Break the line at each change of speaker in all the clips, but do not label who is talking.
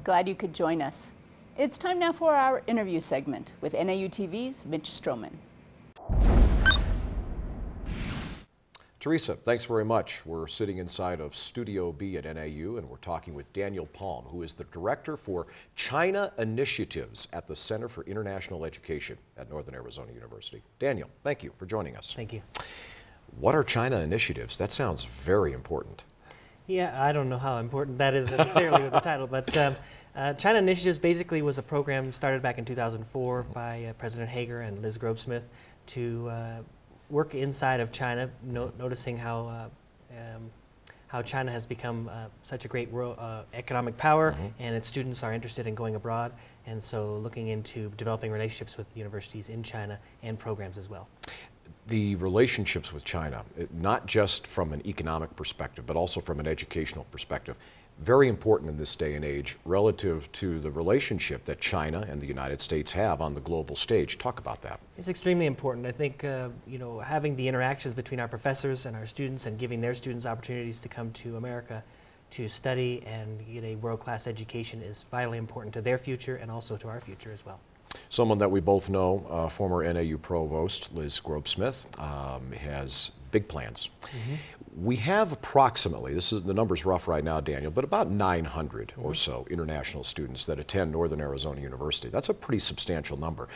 Glad you could join us. It's time now for our interview segment with NAU TV's Mitch Stroman.
Teresa, thanks very much. We're sitting inside of Studio B at NAU and we're talking with Daniel Palm, who is the Director for China Initiatives at the Center for International Education at Northern Arizona University. Daniel, thank you for joining us.
Thank you.
What are China Initiatives? That sounds very important.
Yeah, I don't know how important that is necessarily with the title, but China Initiatives basically was a program started back in 2004 by President Hager and Liz Grobesmith to work inside of China, noticing how China has become such a great world, economic power, and its students are interested in going abroad, and so looking into developing relationships with universities in China and programs as well.
The relationships with China, not just from an economic perspective, but also from an educational perspective, very important in this day and age relative to the relationship that China and the United States have on the global stage. Talk about that.
It's extremely important. I think having the interactions between our professors and our students and giving their students opportunities to come to America to study and get a world-class education is vitally important to their future and also to our future as well.
Someone that we both know, former NAU Provost Liz Grobesmith, has big plans. We have approximately, the number's rough right now, Daniel, but about 900 or so international students that attend Northern Arizona University. That's a pretty substantial number.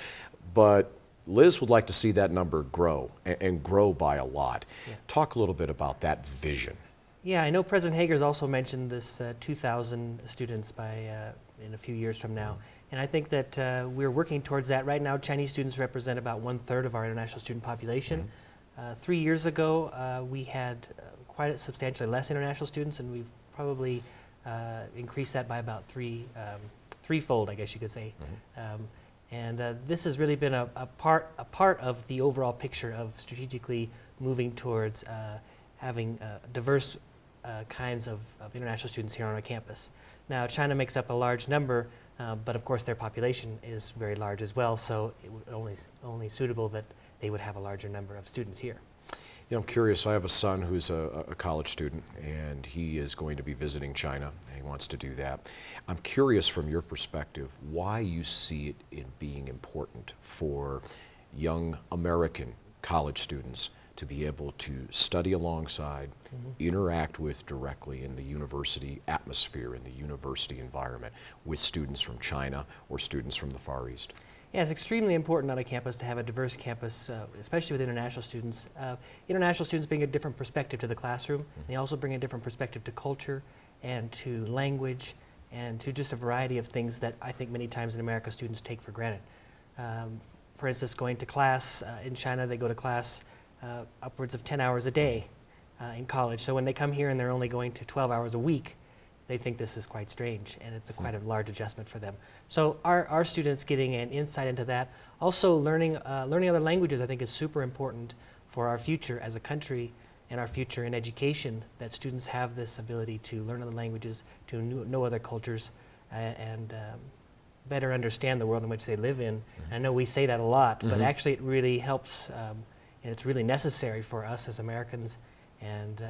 But Liz would like to see that number grow, and grow by a lot. Yeah. Talk a little bit about that vision.
Yeah, I know President Hager's also mentioned this 2,000 students in a few years from now. And I think that we're working towards that. Right now, Chinese students represent about 1/3 of our international student population. 3 years ago, we had quite substantially less international students, and we've probably increased that by about threefold, I guess you could say. This has really been a part of the overall picture of strategically moving towards having diverse kinds of international students here on our campus. Now, China makes up a large number, but of course their population is very large as well, so it would only suitable that they would have a larger number of students here.
You know, I'm curious. I have a son who's a college student, and he is going to be visiting China, and he wants to do that. I'm curious from your perspective why you see it in being important for young American college students to be able to study alongside, interact with directly in the university atmosphere, in the university environment, with students from China or students from the Far East.
Yeah, it's extremely important on a campus to have a diverse campus, especially with international students. International students bring a different perspective to the classroom. They also bring a different perspective to culture and to language and to just a variety of things that I think many times in America students take for granted. For instance, going to class in China, they go to class upwards of 10 hours a day in college. So when they come here and they're only going to 12 hours a week, they think this is quite strange, and it's quite a large adjustment for them. So our students getting an insight into that. Also learning other languages I think is super important for our future as a country and our future in education, that students have this ability to learn other languages, to know other cultures, and better understand the world in which they live in. I know we say that a lot, but actually it really helps, and it's really necessary for us as Americans and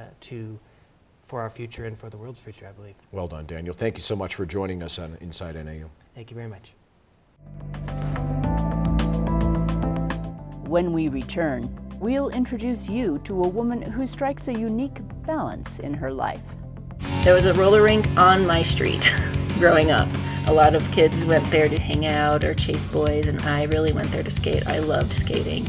for our future and for the world's future, I believe.
Well done, Daniel. Thank you so much for joining us on Inside NAU.
Thank you very much.
When we return, we'll introduce you to a woman who strikes a unique balance in her life.
There was a roller rink on my street growing up. A lot of kids went there to hang out or chase boys, and I really went there to skate. I loved skating.